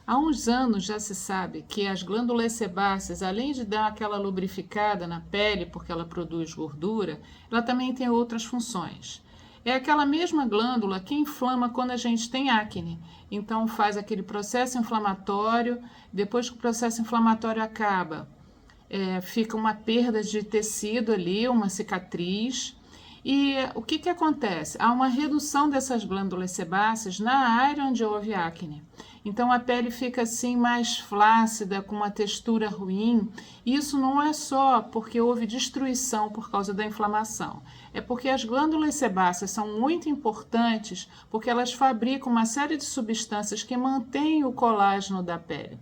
Há uns anos já se sabe que as glândulas sebáceas, além de dar aquela lubrificada na pele, porque ela produz gordura, ela também tem outras funções. É aquela mesma glândula que inflama quando a gente tem acne. Então faz aquele processo inflamatório, depois que o processo inflamatório acaba, fica uma perda de tecido ali, uma cicatriz. E o que, que acontece? Há uma redução dessas glândulas sebáceas na área onde houve acne. Então a pele fica assim mais flácida, com uma textura ruim. Isso não é só porque houve destruição por causa da inflamação. É porque as glândulas sebáceas são muito importantes porque elas fabricam uma série de substâncias que mantêm o colágeno da pele.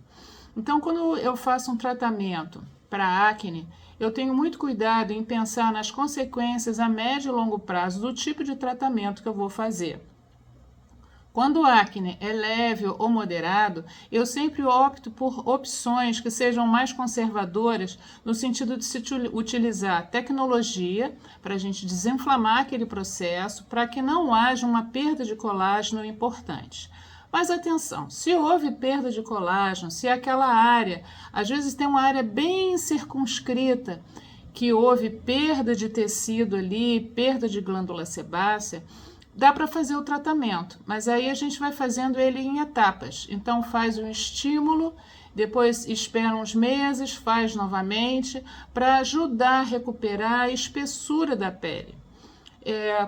Então, quando eu faço um tratamento para acne, eu tenho muito cuidado em pensar nas consequências a médio e longo prazo do tipo de tratamento que eu vou fazer. Quando o acne é leve ou moderado, eu sempre opto por opções que sejam mais conservadoras, no sentido de se utilizar tecnologia para a gente desinflamar aquele processo, para que não haja uma perda de colágeno importante. Mas atenção, se houve perda de colágeno, se aquela área, às vezes tem uma área bem circunscrita, que houve perda de tecido ali, perda de glândula sebácea, dá para fazer o tratamento, mas aí a gente vai fazendo ele em etapas. Então faz um estímulo, depois espera uns meses, faz novamente, para ajudar a recuperar a espessura da pele.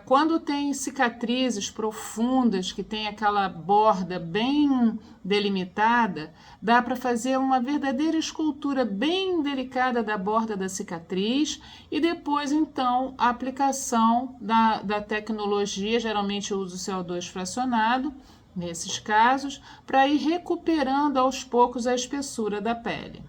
Quando tem cicatrizes profundas, que tem aquela borda bem delimitada, dá para fazer uma verdadeira escultura bem delicada da borda da cicatriz e depois, então, a aplicação da tecnologia, geralmente eu uso CO2 fracionado, nesses casos, para ir recuperando aos poucos a espessura da pele.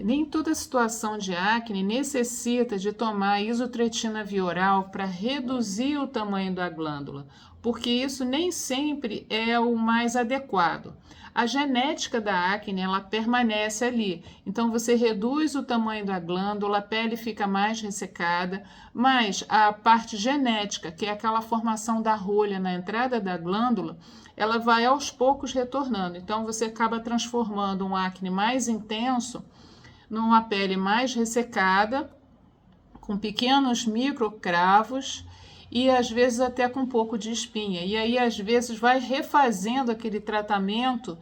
Nem toda situação de acne necessita de tomar isotretina via oral para reduzir o tamanho da glândula, porque isso nem sempre é o mais adequado. A genética da acne, ela permanece ali, então você reduz o tamanho da glândula, a pele fica mais ressecada, mas a parte genética, que é aquela formação da rolha na entrada da glândula, ela vai aos poucos retornando. Então você acaba transformando um acne mais intenso numa pele mais ressecada, com pequenos microcravos e às vezes até com um pouco de espinha. E aí às vezes vai refazendo aquele tratamento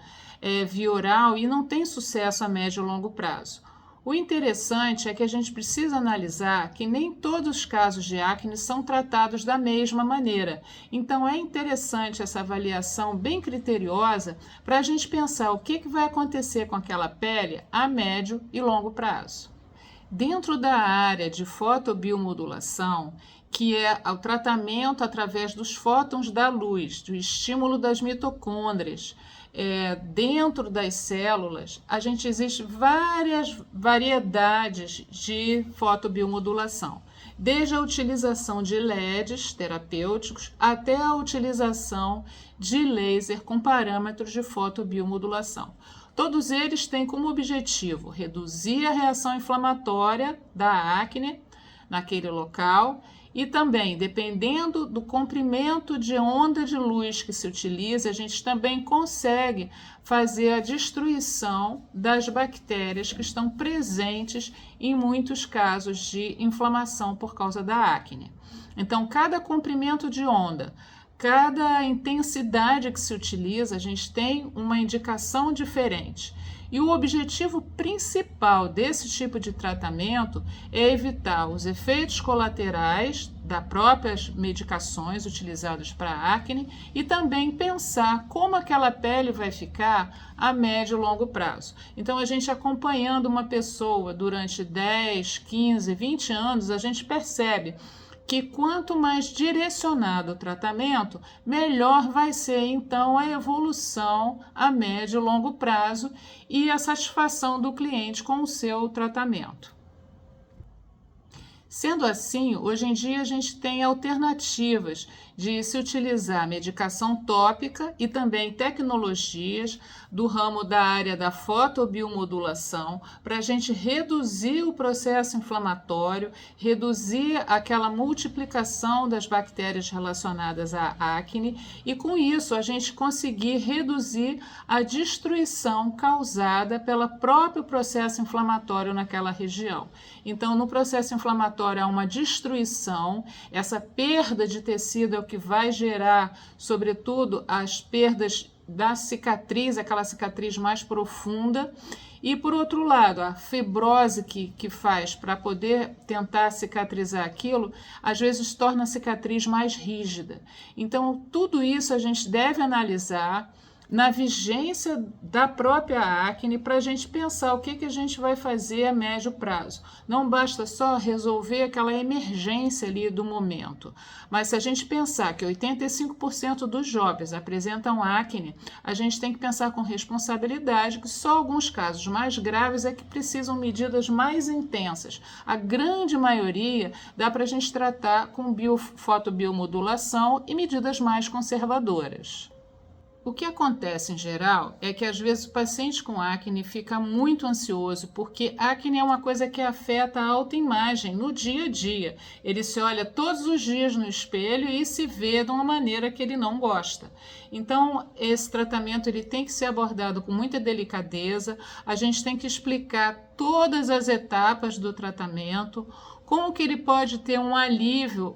via oral e não tem sucesso a médio e longo prazo. O interessante é que a gente precisa analisar que nem todos os casos de acne são tratados da mesma maneira. Então é interessante essa avaliação bem criteriosa para a gente pensar o que vai acontecer com aquela pele a médio e longo prazo. Dentro da área de fotobiomodulação, que é o tratamento através dos fótons da luz, do estímulo das mitocôndrias, dentro das células, a gente existe várias variedades de fotobiomodulação, desde a utilização de LEDs terapêuticos até a utilização de laser com parâmetros de fotobiomodulação. Todos eles têm como objetivo reduzir a reação inflamatória da acne naquele local e também, dependendo do comprimento de onda de luz que se utiliza, a gente também consegue fazer a destruição das bactérias que estão presentes em muitos casos de inflamação por causa da acne. Então, cada comprimento de onda, cada intensidade que se utiliza, a gente tem uma indicação diferente. E o objetivo principal desse tipo de tratamento é evitar os efeitos colaterais das próprias medicações utilizadas para acne e também pensar como aquela pele vai ficar a médio e longo prazo. Então, a gente acompanhando uma pessoa durante 10, 15, 20 anos, a gente percebe que quanto mais direcionado o tratamento, melhor vai ser então a evolução a médio e longo prazo e a satisfação do cliente com o seu tratamento. Sendo assim, hoje em dia a gente tem alternativas de se utilizar medicação tópica e também tecnologias do ramo da área da fotobiomodulação para a gente reduzir o processo inflamatório, reduzir aquela multiplicação das bactérias relacionadas à acne e com isso a gente conseguir reduzir a destruição causada pelo próprio processo inflamatório naquela região. Então, no processo inflamatório há uma destruição, essa perda de tecido é o que vai gerar, sobretudo, as perdas da cicatriz, aquela cicatriz mais profunda. E, por outro lado, a fibrose que faz para poder tentar cicatrizar aquilo, às vezes torna a cicatriz mais rígida. Então, tudo isso a gente deve analisar na vigência da própria acne para a gente pensar o que a gente vai fazer a médio prazo. Não basta só resolver aquela emergência ali do momento, mas se a gente pensar que 85% dos jovens apresentam acne, a gente tem que pensar com responsabilidade que só alguns casos mais graves é que precisam medidas mais intensas. A grande maioria dá para a gente tratar com fotobiomodulação e medidas mais conservadoras. O que acontece em geral é que às vezes o paciente com acne fica muito ansioso porque acne é uma coisa que afeta a autoimagem no dia a dia. Ele se olha todos os dias no espelho e se vê de uma maneira que ele não gosta. Então, esse tratamento ele tem que ser abordado com muita delicadeza, a gente tem que explicar todas as etapas do tratamento, como que ele pode ter um alívio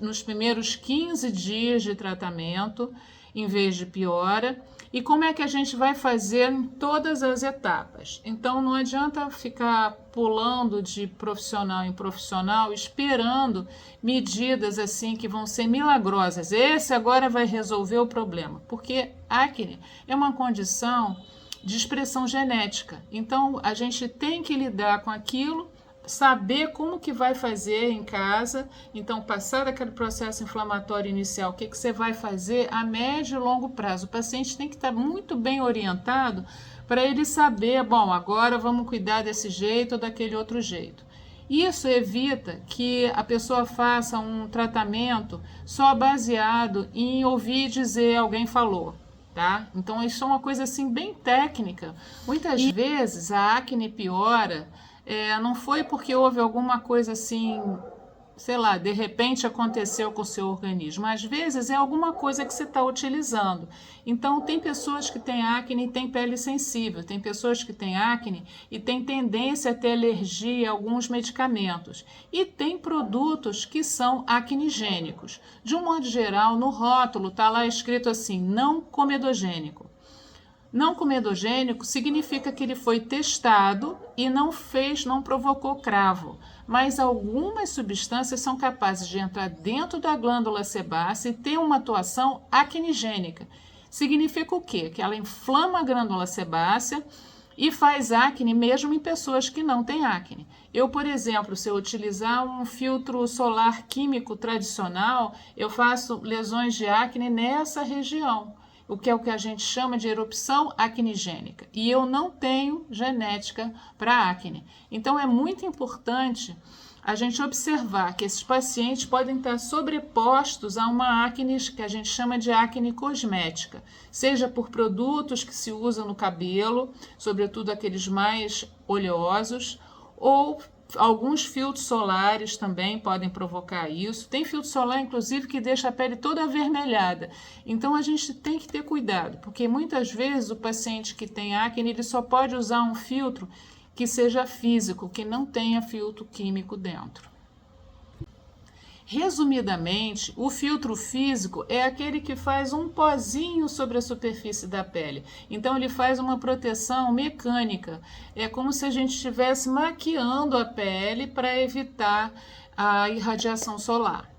nos primeiros 15 dias de tratamento, em vez de piora, e como é que a gente vai fazer em todas as etapas. Então não adianta ficar pulando de profissional em profissional, esperando medidas assim que vão ser milagrosas. Esse agora vai resolver o problema, porque acne é uma condição de expressão genética. Então a gente tem que lidar com aquilo, saber como que vai fazer em casa, então passar daquele processo inflamatório inicial, o que você vai fazer a médio e longo prazo. O paciente tem que estar muito bem orientado para ele saber, bom, agora vamos cuidar desse jeito ou daquele outro jeito. Isso evita que a pessoa faça um tratamento só baseado em ouvir dizer alguém falou. Tá? Então isso é uma coisa assim bem técnica. Muitas vezes a acne piora não foi porque houve alguma coisa assim, sei lá, de repente aconteceu com o seu organismo. Às vezes é alguma coisa que você está utilizando. Então, tem pessoas que têm acne e têm pele sensível. Tem pessoas que têm acne e têm tendência a ter alergia a alguns medicamentos. E tem produtos que são acnigênicos. De um modo geral, no rótulo está lá escrito assim, não comedogênico. Não comedogênico significa que ele foi testado e não provocou cravo, mas algumas substâncias são capazes de entrar dentro da glândula sebácea e ter uma atuação acnigênica. Significa o quê? Que ela inflama a glândula sebácea e faz acne mesmo em pessoas que não têm acne. Eu, por exemplo, se eu utilizar um filtro solar químico tradicional, eu faço lesões de acne nessa região, o que a gente chama de erupção acnigênica. E eu não tenho genética para acne. Então é muito importante a gente observar que esses pacientes podem estar sobrepostos a uma acne que a gente chama de acne cosmética, seja por produtos que se usam no cabelo, sobretudo aqueles mais oleosos, ou alguns filtros solares também podem provocar isso. Tem filtro solar, inclusive, que deixa a pele toda avermelhada. Então, a gente tem que ter cuidado, porque muitas vezes o paciente que tem acne, ele só pode usar um filtro que seja físico, que não tenha filtro químico dentro. Resumidamente, o filtro físico é aquele que faz um pozinho sobre a superfície da pele. Então, ele faz uma proteção mecânica. É como se a gente estivesse maquiando a pele para evitar a irradiação solar.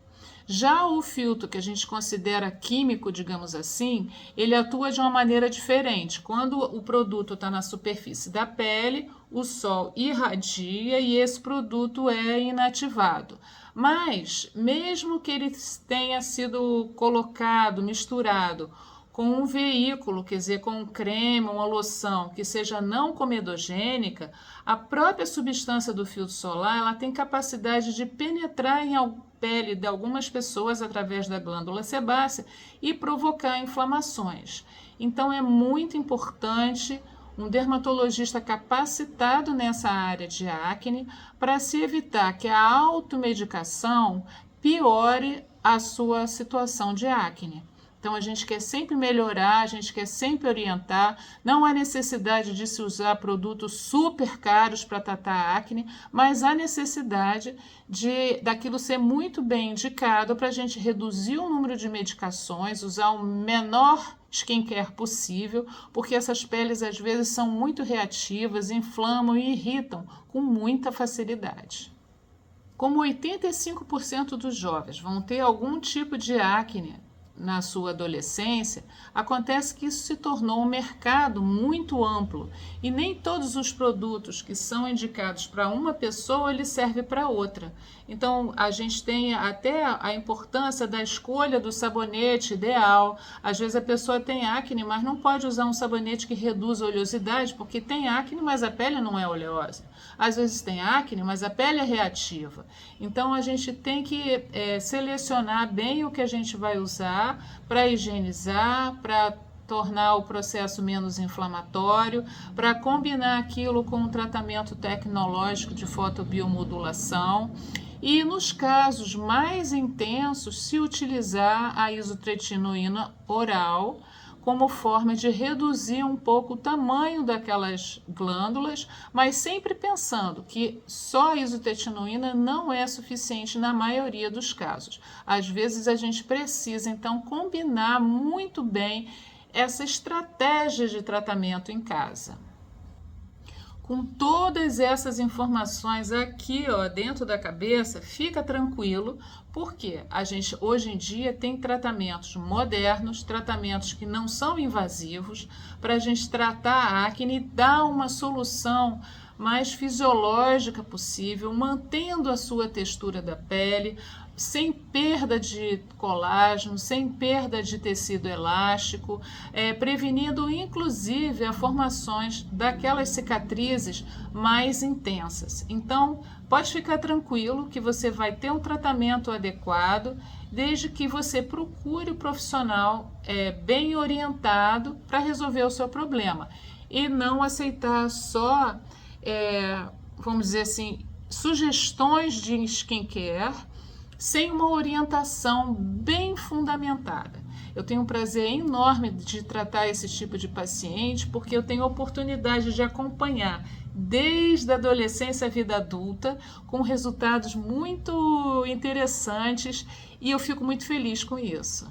Já o filtro que a gente considera químico, digamos assim, ele atua de uma maneira diferente. Quando o produto está na superfície da pele, o sol irradia e esse produto é inativado. Mas, mesmo que ele tenha sido colocado, misturado com um veículo, quer dizer, com um creme, uma loção que seja não comedogênica, a própria substância do filtro solar ela tem capacidade de penetrar em pele de algumas pessoas através da glândula sebácea e provocar inflamações. Então é muito importante um dermatologista capacitado nessa área de acne para se evitar que a automedicação piore a sua situação de acne. Então, a gente quer sempre melhorar, a gente quer sempre orientar. Não há necessidade de se usar produtos super caros para tratar a acne, mas há necessidade daquilo ser muito bem indicado para a gente reduzir o número de medicações, usar o menor skincare possível, porque essas peles às vezes são muito reativas, inflamam e irritam com muita facilidade. Como 85% dos jovens vão ter algum tipo de acne na sua adolescência, acontece que isso se tornou um mercado muito amplo e nem todos os produtos que são indicados para uma pessoa ele serve para outra. Então a gente tem até a importância da escolha do sabonete ideal. Às vezes a pessoa tem acne, mas não pode usar um sabonete que reduz a oleosidade, porque tem acne, mas a pele não é oleosa. Às vezes tem acne, mas a pele é reativa. Então a gente tem que selecionar bem o que a gente vai usar para higienizar, para tornar o processo menos inflamatório, para combinar aquilo com um tratamento tecnológico de fotobiomodulação e, nos casos mais intensos, se utilizar a isotretinoína oral como forma de reduzir um pouco o tamanho daquelas glândulas, mas sempre pensando que só a isotretinoína não é suficiente na maioria dos casos. Às vezes a gente precisa, então, combinar muito bem essa estratégia de tratamento em casa. Com todas essas informações aqui, ó, dentro da cabeça, fica tranquilo, porque a gente hoje em dia tem tratamentos modernos, tratamentos que não são invasivos, para a gente tratar a acne e dar uma solução mais fisiológica possível, mantendo a sua textura da pele, sem perda de colágeno, sem perda de tecido elástico, prevenindo inclusive as formações daquelas cicatrizes mais intensas. Então, pode ficar tranquilo que você vai ter um tratamento adequado, desde que você procure o profissional bem orientado para resolver o seu problema e não aceitar só, vamos dizer assim, sugestões de skincare sem uma orientação bem fundamentada. Eu tenho um prazer enorme de tratar esse tipo de paciente, porque eu tenho a oportunidade de acompanhar desde a adolescência à vida adulta, com resultados muito interessantes, e eu fico muito feliz com isso.